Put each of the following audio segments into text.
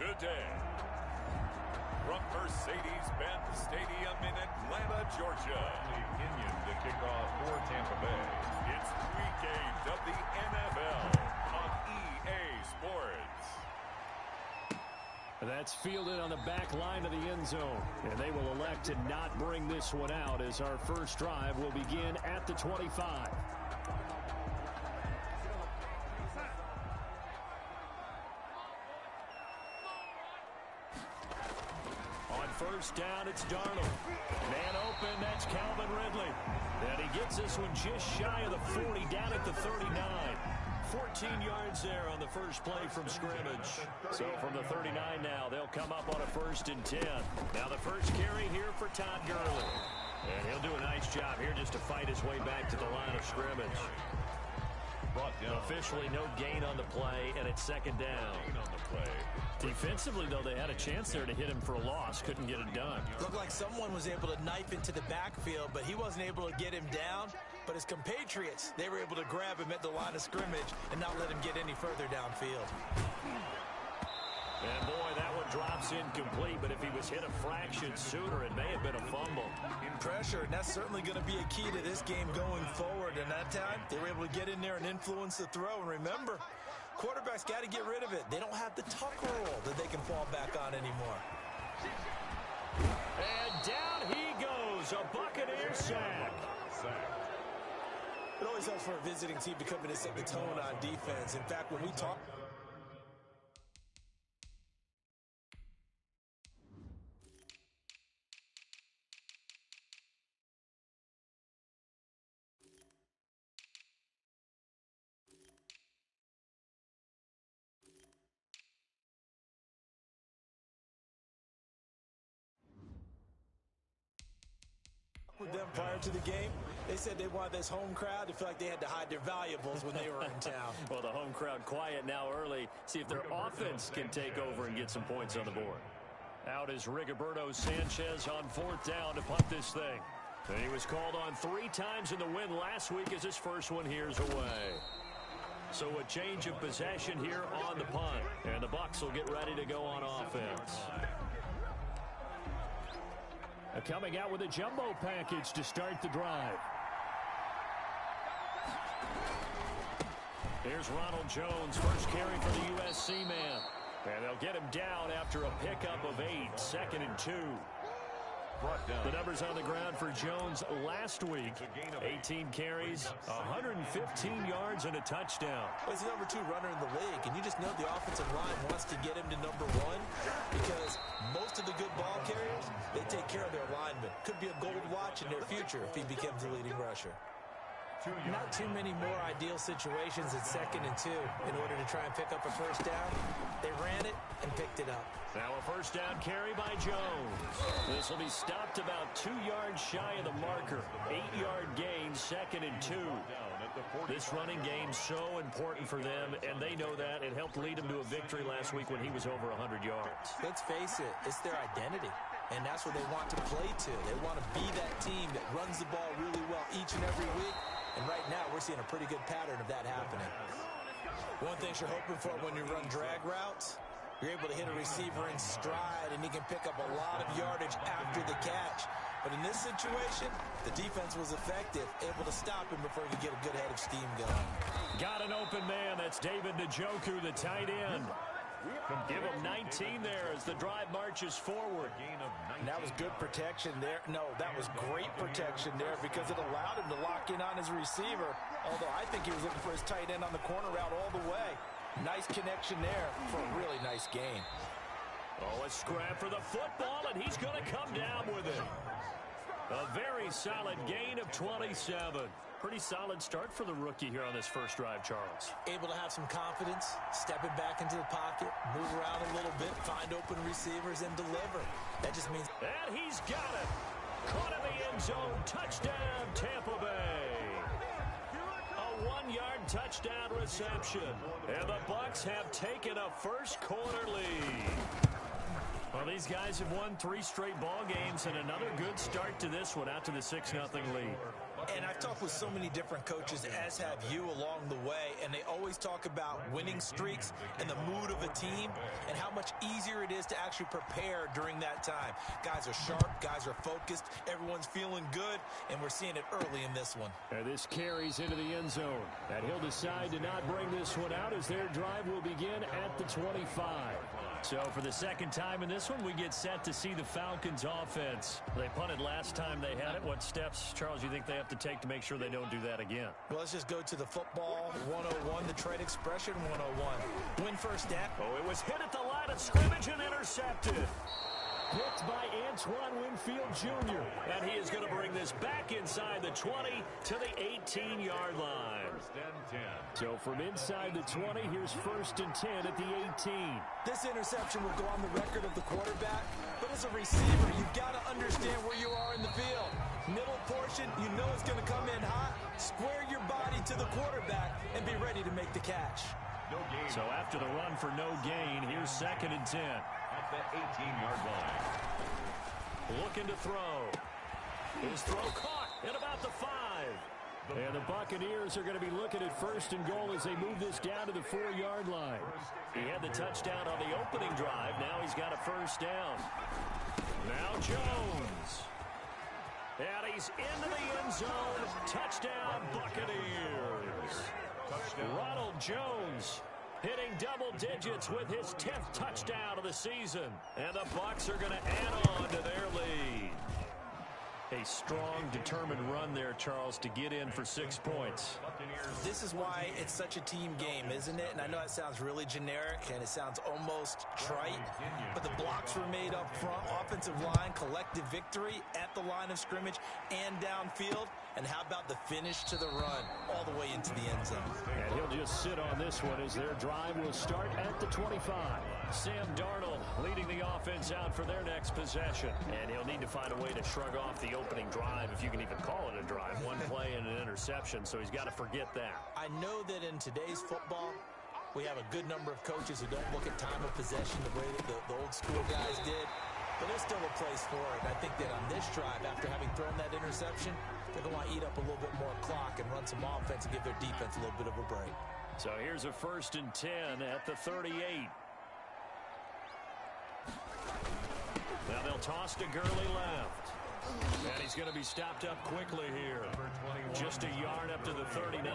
today. From Mercedes-Benz Stadium in Atlanta, Georgia. Union to kick off for Tampa Bay. It's Week 8 of the NFL on EA Sports. That's fielded on the back line of the end zone. And they will elect to not bring this one out as our first drive will begin at the 25. First down, it's Darnold. Man open, that's Calvin Ridley. And he gets this one just shy of the 40, down at the 39. 14 yards there on the first play from scrimmage. So from the 39 now, they'll come up on a 1st and 10. Now the first carry here for Todd Gurley. And he'll do a nice job here just to fight his way back to the line of scrimmage. Officially no gain on the play, and it's 2nd down. Defensively, though, they had a chance there to hit him for a loss. Couldn't get it done. Looked like someone was able to knife into the backfield, but he wasn't able to get him down. But his compatriots, they were able to grab him at the line of scrimmage and not let him get any further downfield. And, boy, that one drops incomplete, but if he was hit a fraction sooner, it may have been a fumble. In pressure, and that's certainly going to be a key to this game going forward. And that time, they were able to get in there and influence the throw. And remember, quarterbacks got to get rid of it. They don't have the tuck roll that they can fall back on anymore. And down he goes, a Buccaneer sack. It always helps for a visiting team to come in and set the tone on defense. In fact, when we talk... with them prior to the game, they said they wanted this home crowd to feel like they had to hide their valuables when they were in town. Well, the home crowd quiet now early. See if their offense can take over and get some points on the board. Out is Rigoberto Sanchez on 4th down to punt this thing. And he was called on 3 times in the win last week as his first one here's away. So a change of possession here on the punt. And the Bucs will get ready to go on offense. Coming out with a jumbo package to start the drive. Here's Ronald Jones, first carry for the USC man. And they'll get him down after a pickup of 8, 2nd and 2. The numbers on the ground for Jones last week. 18 carries, 115 yards, and a touchdown. Well, he's the number 2 runner in the league, and you just know the offensive line wants to get him to number 1 because most of the good ball carriers, they take care of their linemen. Could be a gold watch in their future if he becomes the leading rusher. Not too many more ideal situations at 2nd and 2 in order to try and pick up a first down. They ran it and picked it up. Now a first down carry by Jones. This will be stopped about 2 yards shy of the marker. 8-yard gain, 2nd and 2. This running game so important for them, and they know that. It helped lead them to a victory last week when he was over 100 yards. Let's face it, it's their identity, and that's what they want to play to. They want to be that team that runs the ball really well each and every week. And right now, we're seeing a pretty good pattern of that happening. One thing you're hoping for when you run drag routes, you're able to hit a receiver in stride, and he can pick up a lot of yardage after the catch. But in this situation, the defense was effective, able to stop him before he could get a good head of steam going. Got an open man. That's David Njoku, the tight end. Give him 19 there as the drive marches forward. And that was good protection there. No, that was great protection there because it allowed him to lock in on his receiver. Although I think he was looking for his tight end on the corner route all the way. Nice connection there for a really nice gain. Oh, a scrap for the football, and he's going to come down with it. A very solid gain of 27. Pretty solid start for the rookie here on this first drive, Charles. Able to have some confidence, stepping back into the pocket, move around a little bit, find open receivers, and deliver. That just means... And he's got it. Caught in the end zone. Touchdown, Tampa Bay. A 1-yard touchdown reception. And the Bucs have taken a first-quarter lead. Well, these guys have won 3 straight ball games and another good start to this one out to the 6-0 lead. And I've talked with so many different coaches, as have you along the way, and they always talk about winning streaks and the mood of a team and how much easier it is to actually prepare during that time. Guys are sharp, guys are focused, everyone's feeling good, and we're seeing it early in this one. And this carries into the end zone. And he'll decide to not bring this one out as their drive will begin at the 25. So for the second time in this one, we get set to see the Falcons offense. They punted last time they had it. What steps, Charles, you think they have to take to make sure they don't do that again? Well, let's just go to the football 101, the trade expression 101. Win first down. Oh, it was hit at the line of scrimmage and intercepted. Picked by Antoine Winfield Jr. And he is going to bring this back inside the 20 to the 18-yard line. First and 10. So from inside the 20, here's first and 10 at the 18. This interception will go on the record of the quarterback, but as a receiver, you've got to understand where you are in the field. Middle portion, you know it's going to come in hot. Square your body to the quarterback and be ready to make the catch. No gain. So after the run for no gain, here's second and 10. At the 18-yard line. Looking to throw. His throw caught at about the 5. And the Buccaneers are going to be looking at first and goal as they move this down to the 4-yard line. He had the touchdown on the opening drive. Now he's got a first down. Now Jones. And he's into the end zone. Touchdown, Buccaneers. Touchdown. Ronald Jones hitting double digits with his 10th touchdown of the season. And the Bucs are going to add on to their lead. A strong, determined run there, Charles, to get in for 6 points. This is why it's such a team game, isn't it? And I know that sounds really generic and it sounds almost trite, but the blocks were made up front, offensive line, collective victory at the line of scrimmage and downfield. And how about the finish to the run all the way into the end zone? And he'll just sit on this one as their drive will start at the 25. Sam Darnold leading the offense out for their next possession. And he'll need to find a way to shrug off the opening drive, if you can even call it a drive. One play and an interception, so he's got to forget that. I know that in today's football, we have a good number of coaches who don't look at time of possession the way that the old school guys did. But there's still a place for it. And I think that on this drive, after having thrown that interception, they're going to want to eat up a little bit more clock and run some offense and give their defense a little bit of a break. So here's a first and 10 at the 38. Now they'll toss to Gurley left. And he's going to be stopped up quickly here. Just a yard up to the 39.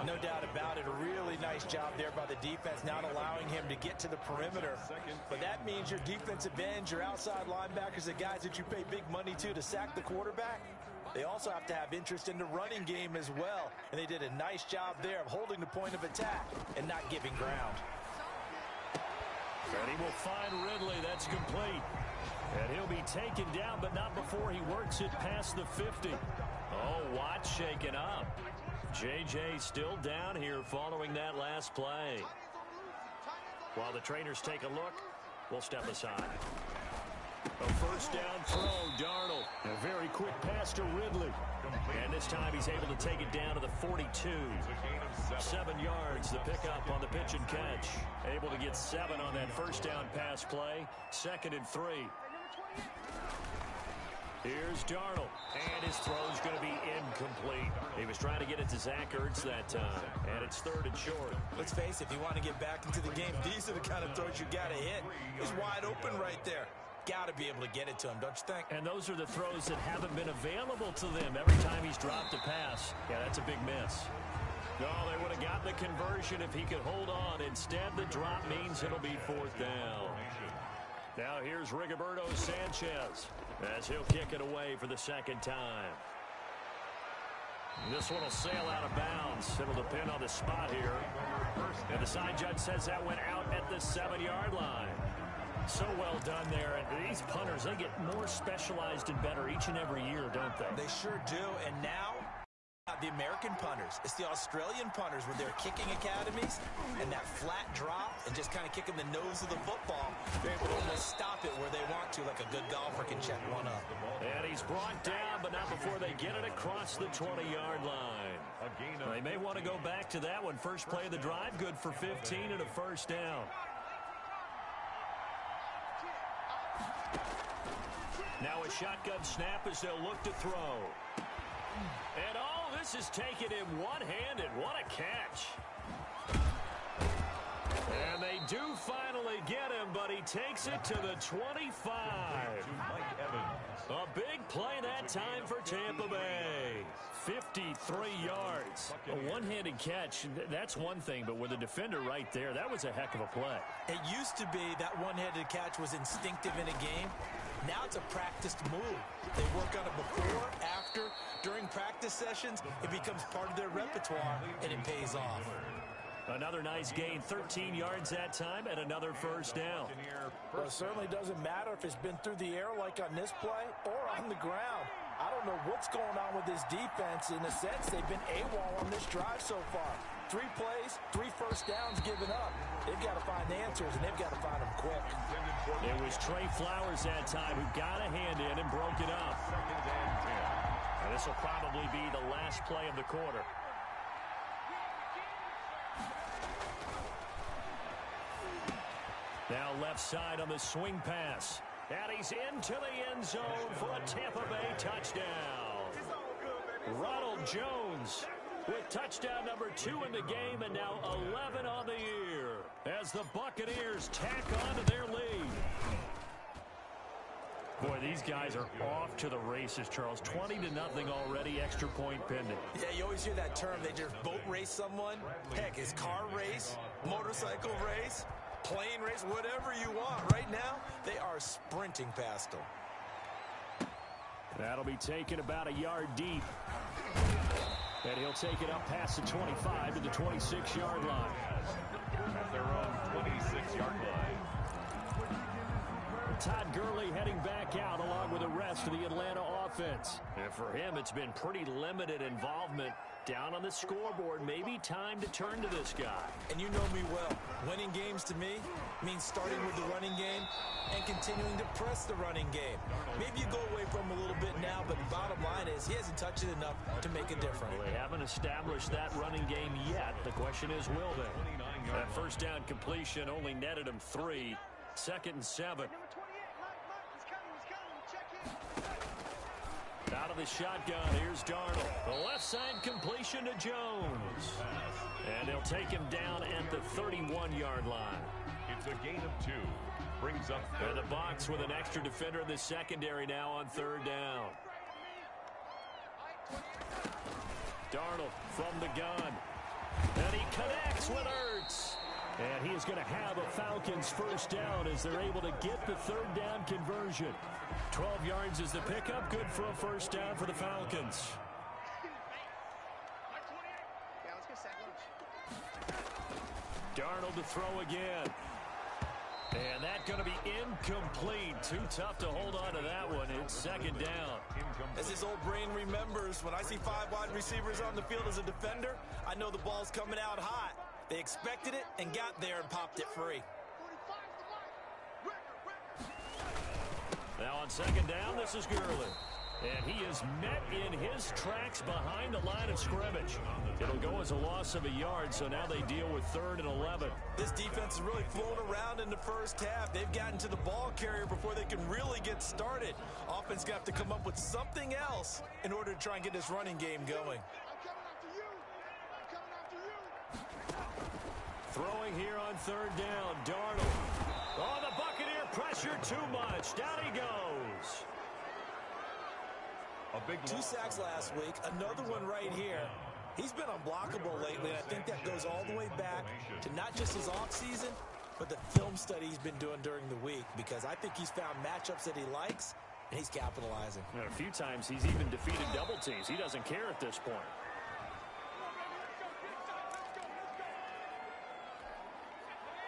No doubt about it. A really nice job there by the defense, not allowing him to get to the perimeter. But that means your defensive ends, your outside linebackers, the guys that you pay big money to sack the quarterback, they also have to have interest in the running game as well. And they did a nice job there of holding the point of attack and not giving ground. And he will find Ridley. That's complete. And he'll be taken down, but not before he works it past the 50. Oh, Watt shaken up. J.J. still down here following that last play. While the trainers take a look, we'll step aside. A first down throw, Darnold. A very quick pass to Ridley. And this time he's able to take it down to the 42. 7 yards, the pickup on the pitch and catch. Able to get 7 on that first down pass play. 2nd and 3. Here's Darnold, and his throw's going to be incomplete. He was trying to get it to Zach Ertz that time, and it's 3rd and short. Let's face it, if you want to get back into the game, these are the kind of throws you got to hit. He's wide open right there. Got to be able to get it to him, don't you think? And those are the throws that haven't been available to them every time he's dropped a pass. Yeah, that's a big miss. No, they would have gotten the conversion if he could hold on. Instead, the drop means it'll be 4th down. Now here's Rigoberto Sanchez as he'll kick it away for the 2nd time. This one will sail out of bounds. It'll depend on the spot here. And the side judge says that went out at the 7-yard line. So well done there. And these punters, they get more specialized and better each and every year, don't they? They sure do. And now, the American punters, it's the Australian punters with their kicking academies and that flat drop and just kind of kicking the nose of the football. They're able to almost stop it where they want to, like a good golfer can check one up. And he's brought down, but not before they get it across the 20-yard line. They may want to go back to that one. First play of the drive, good for 15 and a first down. Now a shotgun snap as they'll look to throw. And all this is taken in one-handed. What a catch. And they do finally get him, but he takes it to the 25. A big play that time for Tampa Bay. 53 yards. A one-handed catch, that's one thing, but with a defender right there, that was a heck of a play. It used to be that one-handed catch was instinctive in a game. Now it's a practiced move. They work on it before, after, during practice sessions. It becomes part of their repertoire, and it pays off. Another nice gain, 13 yards that time, and another first down. Well, it certainly doesn't matter if it's been through the air like on this play or on the ground. I don't know what's going on with this defense. In a sense, they've been AWOL on this drive so far. 3 plays, 3 first downs given up. They've got to find answers, and they've got to find them quick. It was Trey Flowers that time who got a hand in and broke it up. And this will probably be the last play of the quarter. Now left side on the swing pass. And he's into the end zone for a Tampa Bay touchdown. Ronald Jones with touchdown number 2 in the game, and now 11 on the year as the Buccaneers tack on to their lead. Boy, these guys are off to the races, Charles. 20-0 already, extra point pending. Yeah, you always hear that term. They just boat race someone. Heck, it's car race, motorcycle race, plane race, whatever you want. Right now, they are sprinting past them. That'll be taken about a yard deep. And he'll take it up past the 25 to the 26-yard line. At their own 26-yard line. Todd Gurley heading back out along with the rest of the Atlanta offense. And for him, it's been pretty limited involvement down on the scoreboard. Maybe time to turn to this guy. And you know me well. Winning games to me means starting with the running game and continuing to press the running game. Maybe you go away from him a little bit now, but the bottom line is he hasn't touched it enough to make a difference. Well, they haven't established that running game yet. The question is, will they? That first down completion only netted him 3. 2nd and 7. Out of the shotgun, here's Darnold. The left side completion to Jones. And they'll take him down at the 31-yard line. It's a gain of 2. Brings up and the Bucs with an extra defender in the secondary now on 3rd down. Darnold from the gun. And he connects with Ertz. And he is going to have a Falcons first down as they're able to get the 3rd down conversion. 12 yards is the pickup. Good for a first down for the Falcons. Darnold to throw again. And that's going to be incomplete. Too tough to hold on to that one. It's 2nd down. As his old brain remembers, when I see 5 wide receivers on the field as a defender, I know the ball's coming out hot. They expected it and got there and popped it free. Now on 2nd down, this is Gurley. And he is met in his tracks behind the line of scrimmage. It'll go as a loss of a yard, so now they deal with 3rd and 11. This defense is really flown around in the first half. They've gotten to the ball carrier before they can really get started. Offense got to come up with something else in order to try and get this running game going. Throwing here on 3rd down, Darnold. Oh, the Buccaneer pressure too much. Down he goes. a big 2 sacks last week, another one right here. He's been unblockable lately, and I think that goes all the way back to not just his offseason, but the film study he's been doing during the week, because I think he's found matchups that he likes, and he's capitalizing. And a few times he's even defeated double teams. He doesn't care at this point.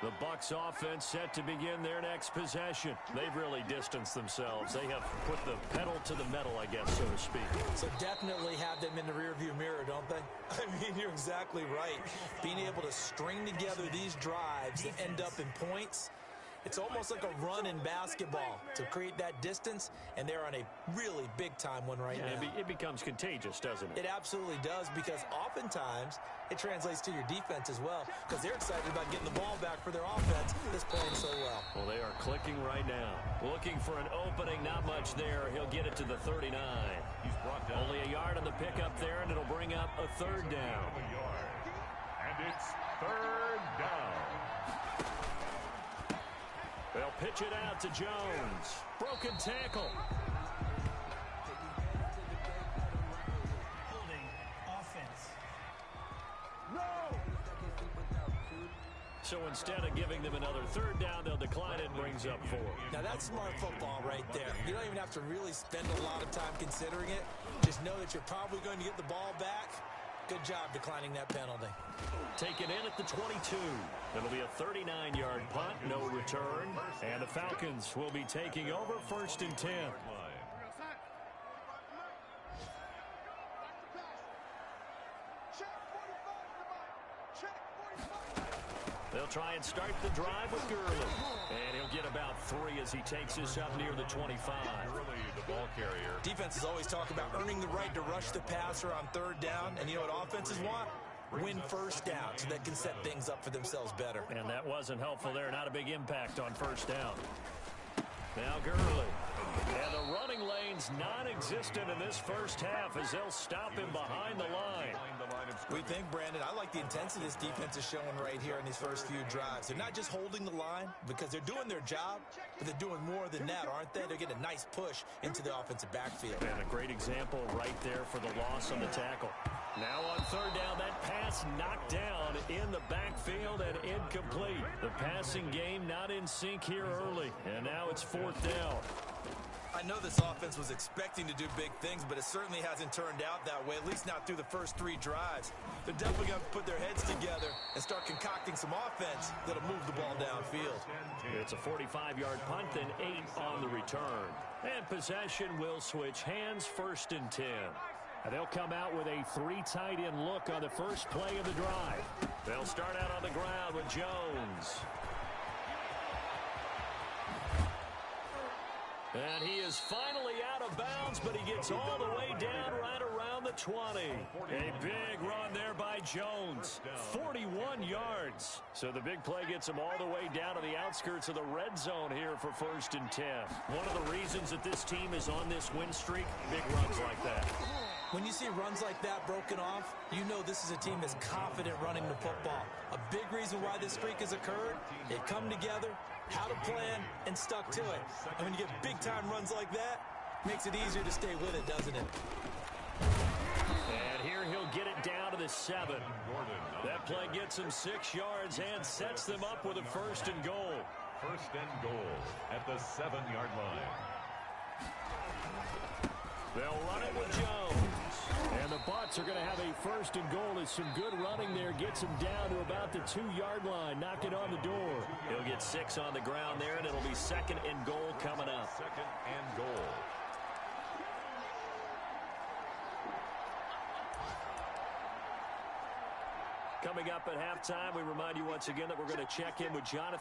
The Bucs offense set to begin their next possession. They've really distanced themselves. They have put the pedal to the metal, I guess, so to speak. So definitely have them in the rearview mirror, don't they? I mean, you're exactly right. Being able to string together these drives that end up in points It's almost like a run in basketball to create that distance, and they're on a really big-time one right now. It becomes contagious, doesn't it? It absolutely does, because oftentimes it translates to your defense as well, because they're excited about getting the ball back for their offense that's playing so well. Well, they are clicking right now. Looking for an opening, not much there. He'll get it to the 39. He's brought down. Only a yard on the pickup there, and it'll bring up a third down. And it's third down. They'll pitch it out to Jones. Broken tackle. Holding offense. So instead of giving them another third down, they'll decline it and brings up 4. Now, that's smart football right there. You don't even have to really spend a lot of time considering it. Just know that you're probably going to get the ball back. Good job declining that penalty. Taken in at the 22. It'll be a 39-yard punt, no return. And the Falcons will be taking over 1st and 10. They'll try and start the drive with Gurley. And he'll get about 3 as he takes this up near the 25. Gurley, the ball carrier. Defenses always talk about earning the right to rush the passer on third down. And you know what offenses want? Win first down so they can set things up for themselves better. And that wasn't helpful there. Not a big impact on first down. Now Gurley. And the running lane's non-existent in this first half as they'll stop him behind the line. We think, Brandon, I like the intensity this defense is showing right here in these first few drives. They're not just holding the line because they're doing their job, but they're doing more than that, aren't they? They're getting a nice push into the offensive backfield. And a great example right there for the loss on the tackle. Now on third down, that pass knocked down in the backfield and incomplete. The passing game not in sync here early, and now it's 4th down. I know this offense was expecting to do big things, but it certainly hasn't turned out that way, at least not through the first 3 drives. They're definitely going to put their heads together and start concocting some offense that'll move the ball downfield. It's a 45-yard punt, then 8 on the return. And possession will switch hands, 1st and 10. And they'll come out with a 3 tight end look on the first play of the drive. They'll start out on the ground with Jones. And he is finally out of bounds, but he gets all the way down right around the 20. A big run there by Jones. 41 yards. So the big play gets him all the way down to the outskirts of the red zone here for 1st and 10. One of the reasons that this team is on this win streak, big runs like that. When you see runs like that broken off, you know this is a team that's confident running the football. A big reason why this streak has occurred, they've come together, how to plan, and stuck to it. And when you get big-time runs like that, makes it easier to stay with it, doesn't it? And here he'll get it down to the 7. That play gets him 6 yards and sets them up with a 1st and goal. 1st and goal at the 7-yard line. They'll run it with Jones. And the Bucs are going to have a 1st and goal as some good running there gets him down to about the 2-yard line. Knock it on the door. He'll get 6 on the ground there, and it'll be 2nd and goal coming up. 2nd and goal. Coming up at halftime, we remind you once again that we're going to check in with Jonathan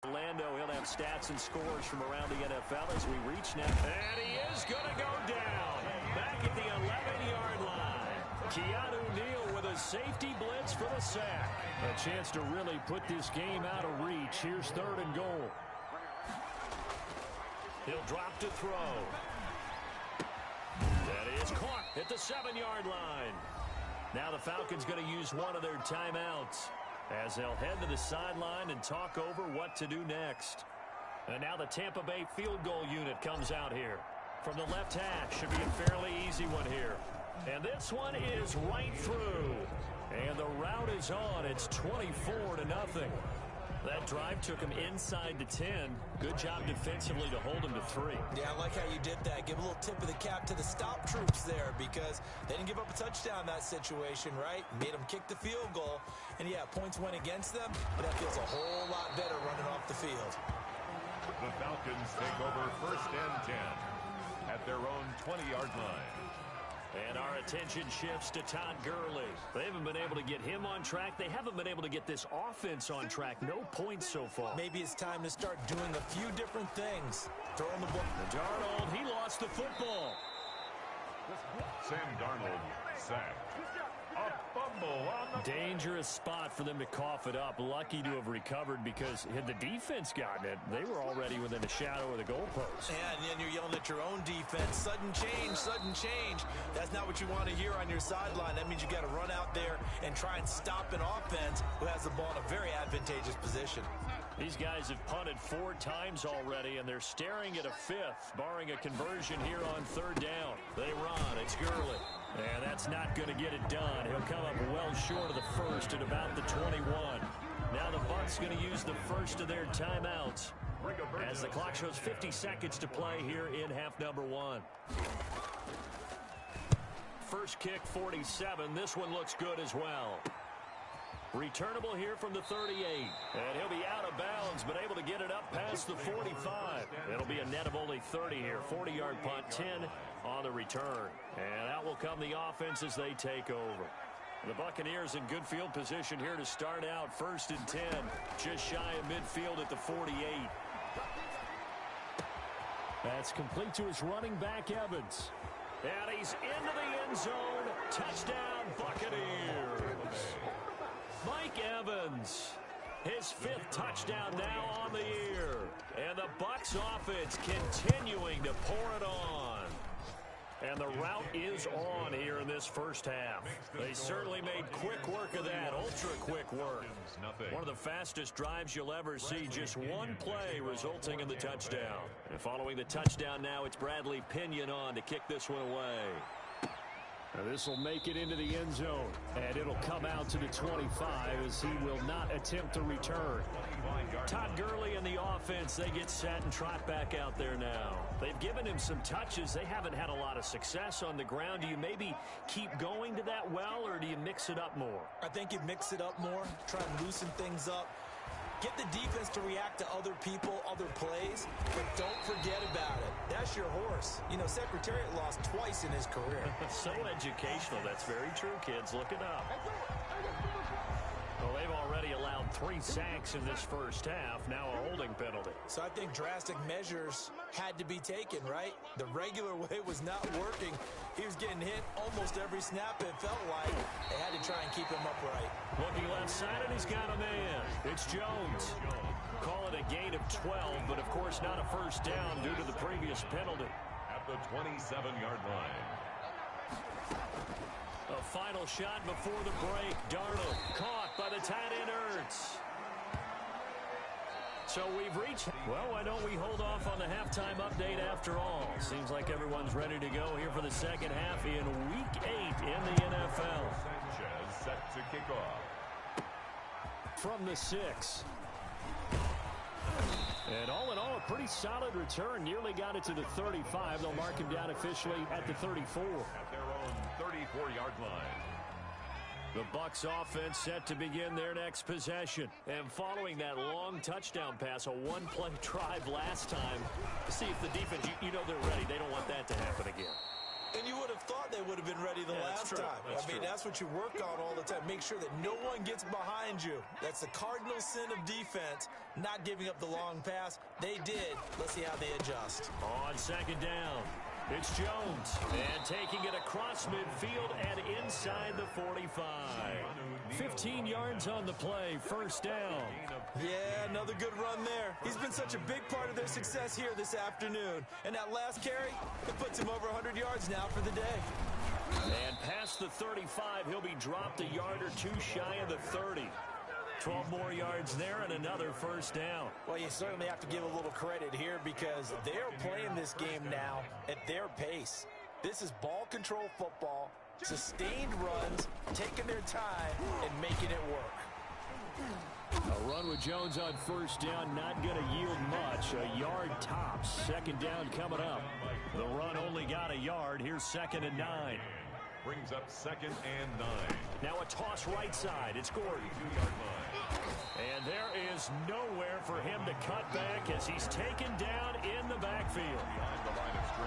Orlando. He'll have stats and scores from around the NFL as we reach now. And he is going to go down. Back at the 11-yard line. Keanu Neal with a safety blitz for the sack. A chance to really put this game out of reach. Here's 3rd and goal. He'll drop to throw. That is caught at the 7-yard line. Now the Falcons going to use one of their timeouts as they'll head to the sideline and talk over what to do next. And now the Tampa Bay field goal unit comes out here. From the left hash, should be a fairly easy one here. And this one is right through. And the route is on. It's 24-0. That drive took him inside the 10. Good job defensively to hold him to 3. Yeah, I like how you did that. Give a little tip of the cap to the stop troops there because they didn't give up a touchdown in that situation, right? Made them kick the field goal. And, yeah, points went against them, but that feels a whole lot better running off the field. The Falcons take over 1st and 10 at their own 20-yard line. And our attention shifts to Todd Gurley. They haven't been able to get him on track. They haven't been able to get this offense on track. No points so far. Maybe it's time to start doing a few different things. Throwing the ball. Darnold, he lost the football. Sam Darnold sacked. A fumble on the Dangerous spot for them to cough it up. Lucky to have recovered because had the defense gotten it, they were already within the shadow of the goalpost. Yeah, and then you're yelling at your own defense. Sudden change, sudden change. That's not what you want to hear on your sideline. That means you got to run out there and try and stop an offense who has the ball in a very advantageous position. These guys have punted 4 times already, and they're staring at a 5th, barring a conversion here on 3rd down. They run. It's Gurley. And that's not going to get it done. He'll come up well short of the first at about the 21. Now the Bucs going to use the first of their timeouts as the clock shows 50 seconds to play here in half number 1. First kick, 47. This one looks good as well. Returnable here from the 38. And he'll be out of bounds, but able to get it up past the 45. It'll be a net of only 30 here. 40-yard punt, 10 on the return. And out will come the offense as they take over. The Buccaneers in good field position here to start out. 1st and 10. Just shy of midfield at the 48. That's complete to his running back, Evans. And he's into the end zone. Touchdown, Buccaneers. Mike Evans, his 5th touchdown now on the year. And the Bucs offense continuing to pour it on. And the route is on here in this first half. They certainly made quick work of that, ultra-quick work. One of the fastest drives you'll ever see, just one play resulting in the touchdown. And following the touchdown now, it's Bradley Pinion on to kick this one away. Now this will make it into the end zone, and it'll come out to the 25 as he will not attempt to return. Todd Gurley and the offense, they get set and trot back out there now. They've given him some touches. They haven't had a lot of success on the ground. Do you maybe keep going to that well, or do you mix it up more? I think you mix it up more, try and loosen things up. Get the defense to react to other people, other plays, but don't forget about it. That's your horse. You know, Secretariat lost twice in his career. So educational. That's very true, kids. Look it up. Well, they've already allowed 3 sacks in this first half, now a holding penalty. So I think drastic measures had to be taken, right? The regular way was not working. He was getting hit almost every snap, it felt like. They had to try and keep him upright. Looking left side, and he's got a man. It's Jones. Call it a gain of 12, but of course not a first down due to the previous penalty. at the 27-yard line. A final shot before the break. Darnold caught by the tight end Ertz. So we've reached, well, why don't we hold off on the halftime update after all? Seems like everyone's ready to go here for the second half in Week 8 in the NFL. Sanchez set to kick off. From the 6. And all in all, a pretty solid return. Nearly got it to the 35. They'll mark him down officially at the 34. At their own 34-yard line. The Bucs offense set to begin their next possession. And following that long touchdown pass, a one-play drive last time, see if the defense, you know they're ready. They don't want that to happen again. And you would have thought they would have been ready the last time. I mean, that's what you work on all the time. Make sure that no one gets behind you. That's the cardinal sin of defense, not giving up the long pass. They did. Let's see how they adjust. On second down, it's Jones. And taking it across midfield and inside the 45. 15 yards on the play, first down. Yeah, another good run there. He's been such a big part of their success here this afternoon. And that last carry, it puts him over 100 yards now for the day. And past the 35, he'll be dropped a yard or two shy of the 30. 12 more yards there and another first down. Well, you certainly have to give a little credit here because they're playing this game now at their pace. This is ball control football, sustained runs, taking their time and making it work. A run with Jones on first down, not going to yield much. A yard tops. Second down coming up. The run only got a yard. Here's 2nd and 9. Brings up 2nd and 9. Now a toss right side. It's Gordon. 2-yard line. And there is nowhere for him to cut back as he's taken down in the backfield.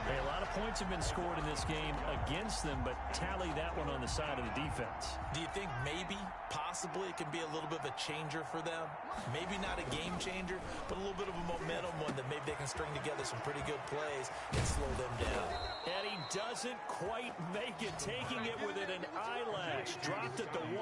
Hey, a lot of points have been scored in this game against them, but tally that one on the side of the defense. Do you think maybe, possibly, it can be a little bit of a changer for them? Maybe not a game changer, but a little bit of a momentum one that maybe they can string together some pretty good plays and slow them down. And he doesn't quite make it, taking it within an eyelash. Dropped at the 1.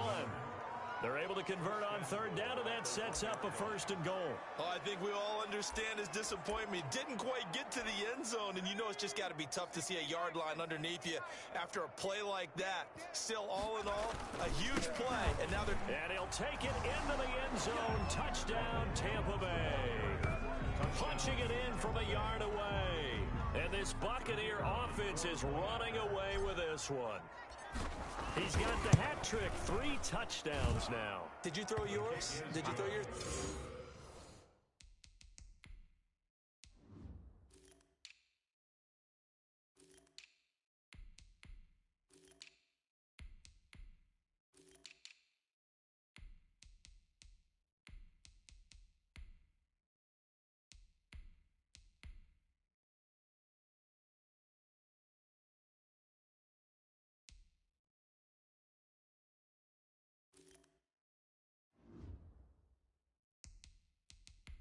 They're able to convert on third down, and that sets up a 1st and goal. Oh, I think we all understand his disappointment. Didn't quite get to the end zone, and you know it's just got to be tough to see a yard line underneath you after a play like that. Still, all in all, a huge play, and now they're... And he'll take it into the end zone. Touchdown, Tampa Bay. Punching it in from a yard away. And this Buccaneer offense is running away with this one. He's got the hat trick, 3 touchdowns now. Did you throw yours? Did you throw yours?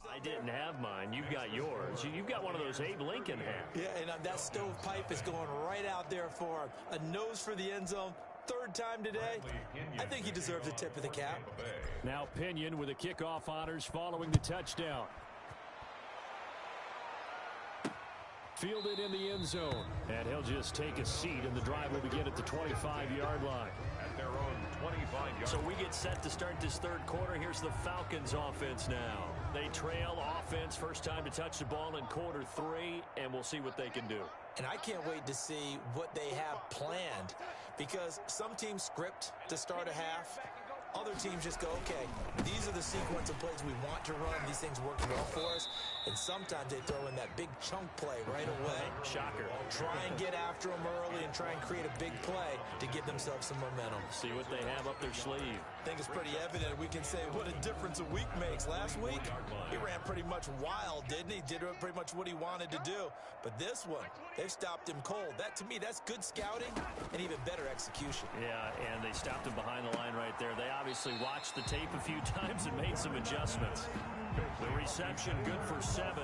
I didn't have mine. You've got yours. You've got one of those Abe Lincoln hats. Yeah, and that stovepipe is going right out there for him. A nose for the end zone. 3rd time today. I think he deserves a tip of the cap. Now Pinion with the kickoff honors following the touchdown. Fielded in the end zone. And he'll just take a seat, and the drive will begin at the 25-yard line. At their own 25-yard. So we get set to start this 3rd quarter. Here's the Falcons offense now. They trail offense, first time to touch the ball in quarter 3, and we'll see what they can do. And I can't wait to see what they have planned, because some teams script to start a half. Other teams just go, okay, these are the sequence of plays we want to run. These things work well for us. And sometimes they throw in that big chunk play right away. Shocker. Try and get after them early and try and create a big play to give themselves some momentum. See what they have up their sleeve. I think it's pretty evident. We can say what a difference a week makes. Last week, he ran pretty much wild, didn't he? Did pretty much what he wanted to do. But this one, they've stopped him cold. That, to me, that's good scouting and even better execution. Yeah, and they stopped him behind the line right there. They obviously watched the tape a few times and made some adjustments. The reception good for 7.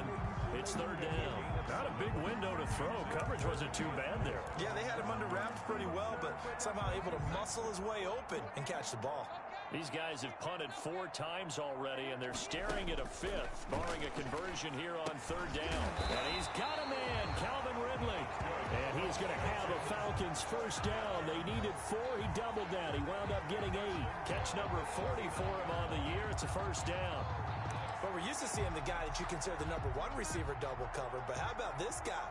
It's 3rd down. Not a big window to throw. Coverage wasn't too bad there. Yeah, they had him under wraps pretty well, but somehow able to muscle his way open and catch the ball. These guys have punted 4 times already, and they're staring at a 5th, barring a conversion here on 3rd down. And he's got a man, Calvin Ridley. And he's going to have a Falcons 1st down. They needed 4. He doubled that. He wound up getting 8. Catch number 40 for him on the year. It's a 1st down. But we're used to seeing the guy that you consider the number 1 receiver double covered. But how about this guy?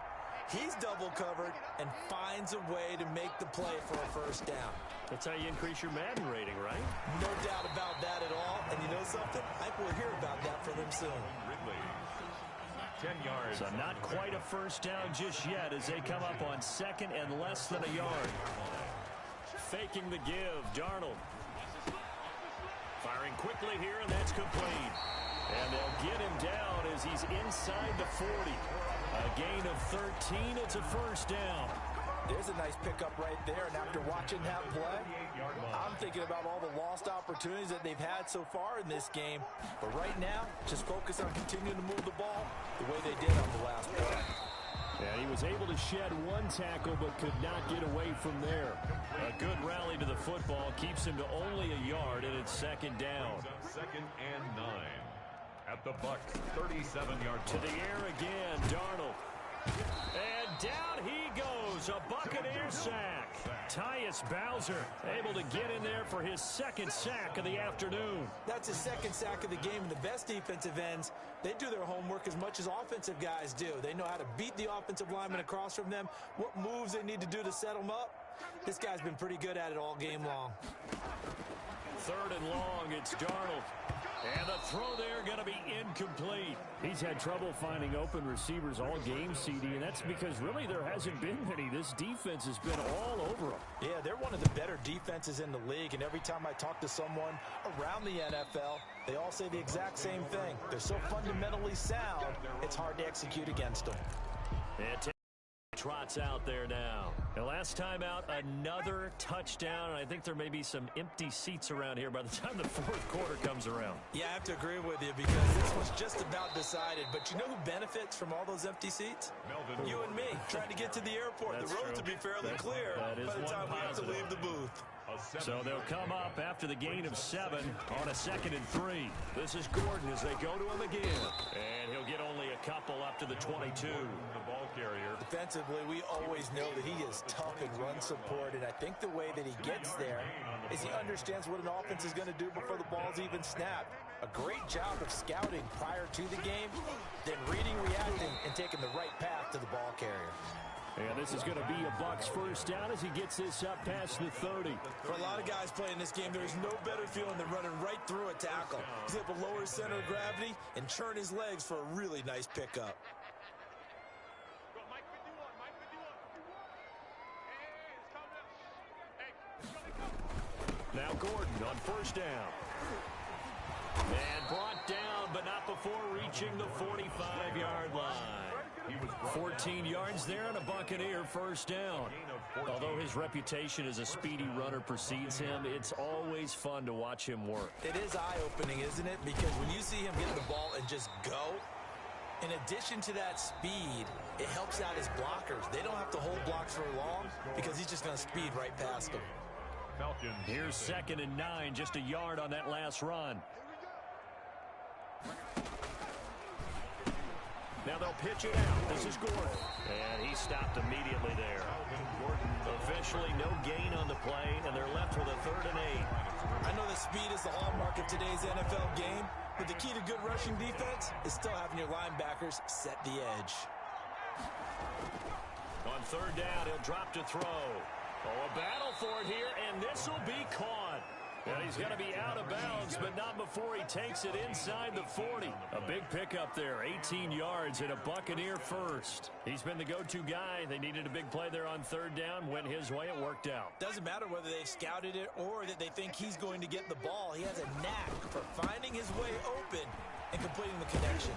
He's double covered and finds a way to make the play for a 1st down. That's how you increase your Madden rating, right? No doubt about that at all. And you know something? I think we'll hear about that from him soon. Ridley. 10 yards. So not quite a 1st down just yet as they come up on 2nd and less than a yard. Faking the give, Darnold. Firing quickly here, and that's complete. And they'll get him down as he's inside the 40. A gain of 13. It's a 1st down. There's a nice pickup right there, and after watching that play, I'm thinking about all the lost opportunities that they've had so far in this game. But right now, just focus on continuing to move the ball the way they did on the last play. And he was able to shed 1 tackle but could not get away from there. A good rally to the football keeps him to only a yard, and it's 2nd down. 2nd and 9. At the Bucs, 37-yard To the air again, Darnold. And down he goes, a Buccaneer sack. Tyus Bowser able to get in there for his 2nd sack of the afternoon. That's his 2nd sack of the game, and the best defensive ends, they do their homework as much as offensive guys do. They know how to beat the offensive lineman across from them, what moves they need to do to set them up. This guy's been pretty good at it all game long. 3rd and long, it's Darnold. And the throw there going to be incomplete. He's had trouble finding open receivers all game, CD, and that's because really there hasn't been many. This defense has been all over them. Yeah, they're one of the better defenses in the league, and every time I talk to someone around the NFL, they all say the exact same thing. They're so fundamentally sound, it's hard to execute against them. And trots out there now. And last time out, another touchdown. And I think there may be some empty seats around here by the time the fourth quarter comes around. Yeah, I have to agree with you because this was just about decided. But you know who benefits from all those empty seats? Melvin. You and me, trying to get to the airport. That's the roads true. will be fairly clear that is by the time we have to positive. leave the booth. So they'll come up after the gain of 7 on a 2nd and 3. This is Gordon as they go to him again. And he'll get only a couple up to the 22. The ball carrier. Defensively, we always know that he is tough in run support, and I think the way that he gets there is he understands what an offense is going to do before the ball's even snapped. A great job of scouting prior to the game, then reading, reacting, and taking the right path to the ball carrier. And this is going to be a Bucs first down as he gets this up past the 30. For a lot of guys playing this game, there's no better feeling than running right through a tackle. He's able to lower his center of gravity and churn his legs for a really nice pickup. Now Gordon on first down. And brought down, but not before reaching the 45-yard line. 14 yards there and a Buccaneer first down. Although his reputation as a speedy runner precedes him, it's always fun to watch him work. It is eye-opening, isn't it? Because when you see him get the ball and just go, in addition to that speed, it helps out his blockers. They don't have to hold blocks for long because he's just going to speed right past them. Falcons. Here's 2nd and 9, just a yard on that last run. Now they'll pitch it out. This is Gordon. And he stopped immediately there. Officially no gain on the play, and they're left with a 3rd and 8. I know that speed is the hallmark of today's NFL game, but the key to good rushing defense is still having your linebackers set the edge. On 3rd down, he'll drop to throw. Oh, a battle for it here, and this will be caught. And he's going to be out of bounds, but not before he takes it inside the 40. A big pickup there, 18 yards and a Buccaneer first. He's been the go-to guy. They needed a big play there on 3rd down. Went his way. It worked out. Doesn't matter whether they've scouted it or that they think he's going to get the ball. He has a knack for finding his way open and completing the connection.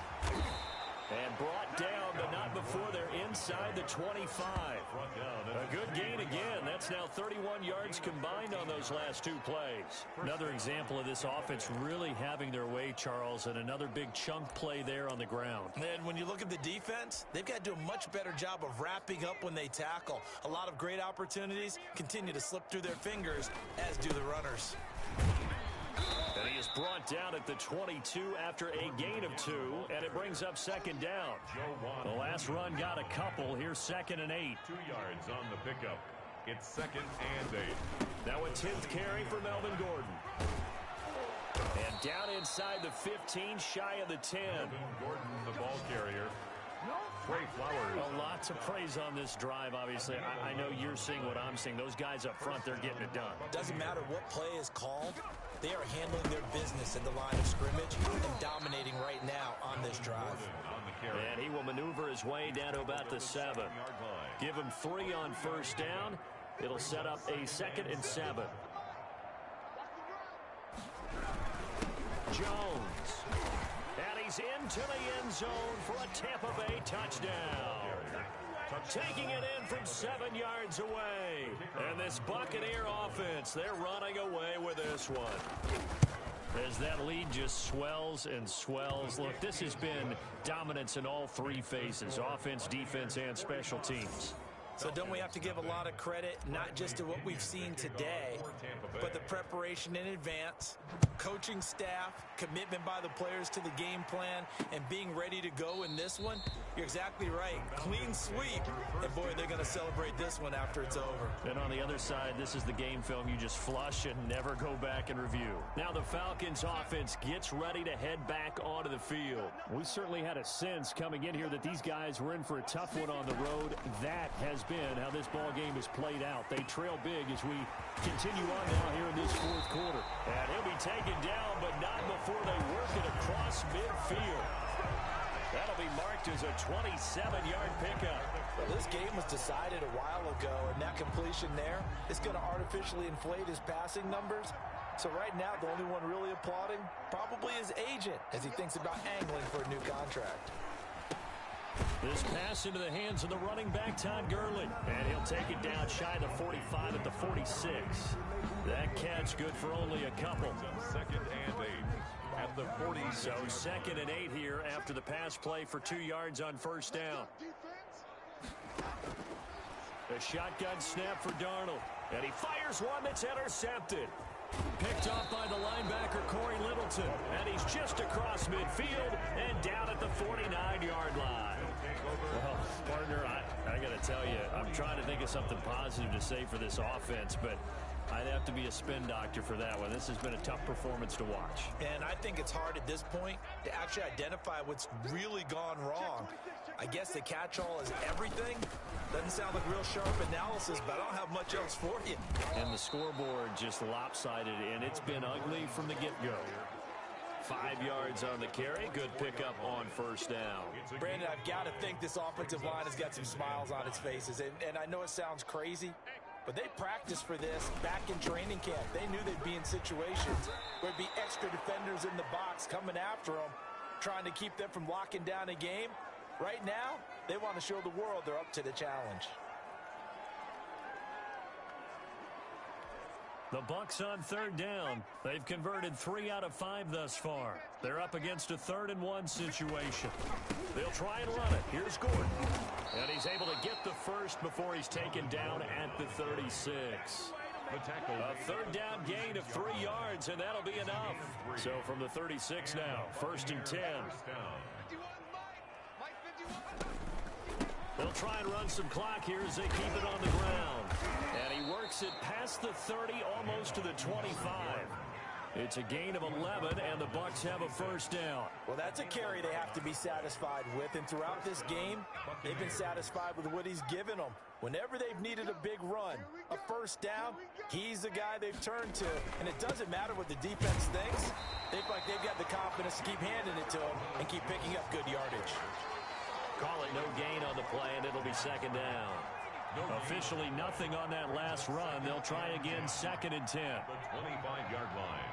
And brought down, but not before they're inside the 25. A good gain again. That's now 31 yards combined on those last 2 plays. Another example of this offense really having their way, Charles, and another big chunk play there on the ground. And when you look at the defense, they've got to do a much better job of wrapping up when they tackle. A lot of great opportunities continue to slip through their fingers, as do the runners. And he is brought down at the 22 after a gain of 2, and it brings up 2nd down. The last run got a couple. Here's 2nd and 8. 2 yards on the pickup. It's 2nd and 8. Now a 10th carry for Melvin Gordon. And down inside the 15, shy of the 10. Melvin Gordon, the ball carrier. Trey Flowers. A lot to praise on this drive, obviously. I know you're seeing what I'm seeing. Those guys up front, they're getting it done. Doesn't matter what play is called. They are handling their business in the line of scrimmage and dominating right now on this drive. And he will maneuver his way down to about the 7. Give him 3 on first down. It'll set up a 2nd and 7. Jones. And he's into the end zone for a Tampa Bay touchdown. Taking it in from 7 yards away. And this Buccaneer offense, they're running away with this one. As that lead just swells and swells. Look, this has been dominance in all 3 phases, offense, defense, and special teams. So don't we have to give a lot of credit, not just to what we've seen today, but the preparation in advance, coaching staff, commitment by the players to the game plan, and being ready to go in this one? You're exactly right. Clean sweep. And, boy, they're going to celebrate this one after it's over. And on the other side, this is the game film you just flush and never go back and review. Now the Falcons offense gets ready to head back onto the field. We certainly had a sense coming in here that these guys were in for a tough one on the road. That has been, how this ball game has played out. They trail big as we continue on now here in this fourth quarter. And he'll be taken down, but not before they work it across midfield. That'll be marked as a 27-yard pickup. Well, this game was decided a while ago, and that completion there is going to artificially inflate his passing numbers. So right now, the only one really applauding probably his agent as he thinks about angling for a new contract. This pass into the hands of the running back, Todd Gurley. And he'll take it down shy of the 45 at the 46. That catch good for only a couple. Second and 8 at the 46. So second and 8 here after the pass play for 2 yards on first down. A shotgun snap for Darnold. And he fires one that's intercepted. Picked off by the linebacker, Corey Littleton. And he's just across midfield and down at the 49-yard line. Well, partner, I got to tell you, I'm trying to think of something positive to say for this offense, but I'd have to be a spin doctor for that one. This has been a tough performance to watch. And I think it's hard at this point to actually identify what's really gone wrong. I guess the catch-all is everything. Doesn't sound like real sharp analysis, but I don't have much else for you. And the scoreboard just lopsided, and it's been ugly from the get-go. 5 yards on the carry. Good pickup on first down. Brandon, I've got to think this offensive line has got some smiles on its faces. And I know it sounds crazy, but they practiced for this back in training camp. They knew they'd be in situations where there'd be extra defenders in the box coming after them, trying to keep them from locking down a game. Right now, they want to show the world they're up to the challenge. The Bucs on third down. They've converted 3 out of 5 thus far. They're up against a 3rd and 1 situation. They'll try and run it. Here's Gordon. And he's able to get the first before he's taken down at the 36. A 3rd down gain of 3 yards, and that'll be enough. So from the 36 now, 1st and 10. They'll try and run some clock here as they keep it on the ground. And he works it past the 30, almost to the 25. It's a gain of 11, and the Bucs have a first down. Well, that's a carry they have to be satisfied with. And throughout this game, they've been satisfied with what he's given them. Whenever they've needed a big run, a first down, he's the guy they've turned to. And it doesn't matter what the defense thinks. They feel like they've got the confidence to keep handing it to him and keep picking up good yardage. Call it no gain on the play, and it'll be second down. Officially nothing on that last run. They'll try again, 2nd and 10. The 25-yard line.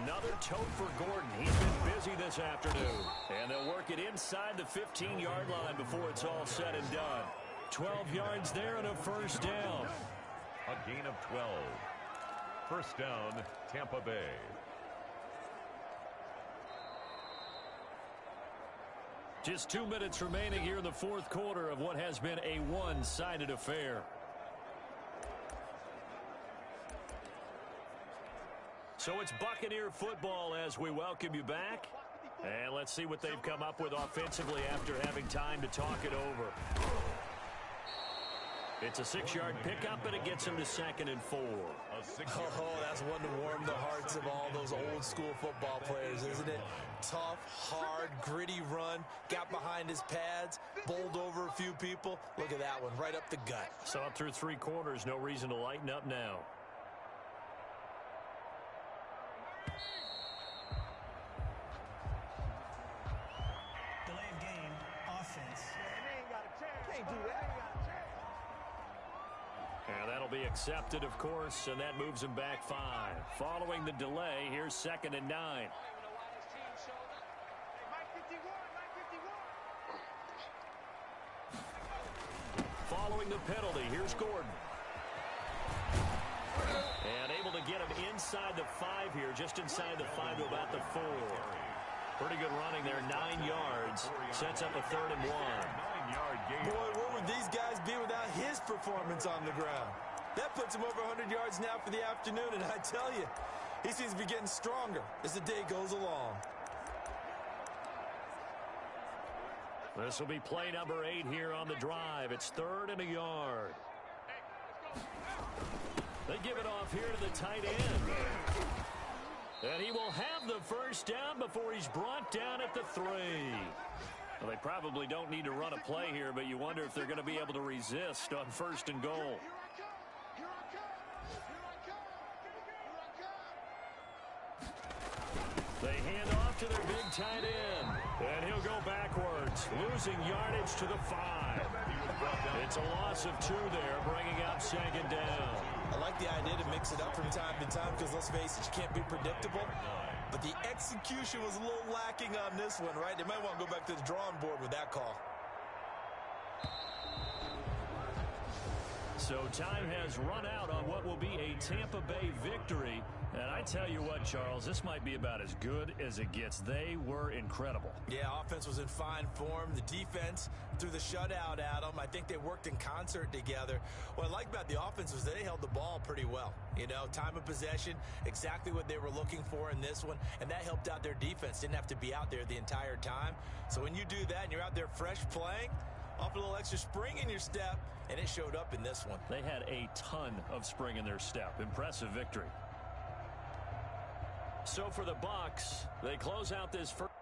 Another tote for Gordon. He's been busy this afternoon. And they'll work it inside the 15-yard line before it's all said and done. 12 yards there and a first down. A gain of 12. First down, Tampa Bay. Just 2 minutes remaining here in the fourth quarter of what has been a one-sided affair. So it's Buccaneer football as we welcome you back. And let's see what they've come up with offensively after having time to talk it over. It's a 6-yard pickup, and it gets him to 2nd and 4. Oh, that's one to warm the hearts of all those old-school football players, isn't it? Tough, hard, gritty run, got behind his pads, bowled over a few people. Look at that one, right up the gut. So up through 3 quarters, no reason to lighten up now. Delay of game, offense. Can't do that. And that'll be accepted, of course, and that moves him back 5. Following the delay, here's 2nd and 9. Following the penalty, here's Gordon. And able to get him inside the 5 here, just inside the 5 to about the 4. Pretty good running there, 9 yards. Sets up a 3rd and 1. 9-yard gain. Boy, where would these guys be without his performance on the ground? That puts him over 100 yards now for the afternoon, and I tell you, he seems to be getting stronger as the day goes along. This will be play number 8 here on the drive. It's 3rd and a yard. They give it off here to the tight end. And he will have the first down before he's brought down at the 3. Well, they probably don't need to run a play here, but you wonder if they're going to be able to resist on 1st and goal. They hand off to their big tight end. And he'll go backwards, losing yardage to the 5. It's a loss of 2 there, bringing up 2nd down. I like the idea to mix it up from time to time because, let's face it, you can't be predictable. But the execution was a little lacking on this one, right? They might want to go back to the drawing board with that call. So time has run out on what will be a Tampa Bay victory. And I tell you what, Charles, this might be about as good as it gets. They were incredible. Yeah, offense was in fine form. The defense threw the shutout at them. I think they worked in concert together. What I like about the offense was they held the ball pretty well. You know, time of possession, exactly what they were looking for in this one. And that helped out their defense. Didn't have to be out there the entire time. So when you do that and you're out there fresh playing, off a little extra spring in your step, and it showed up in this one. They had a ton of spring in their step. Impressive victory. So for the Bucs, they close out this first.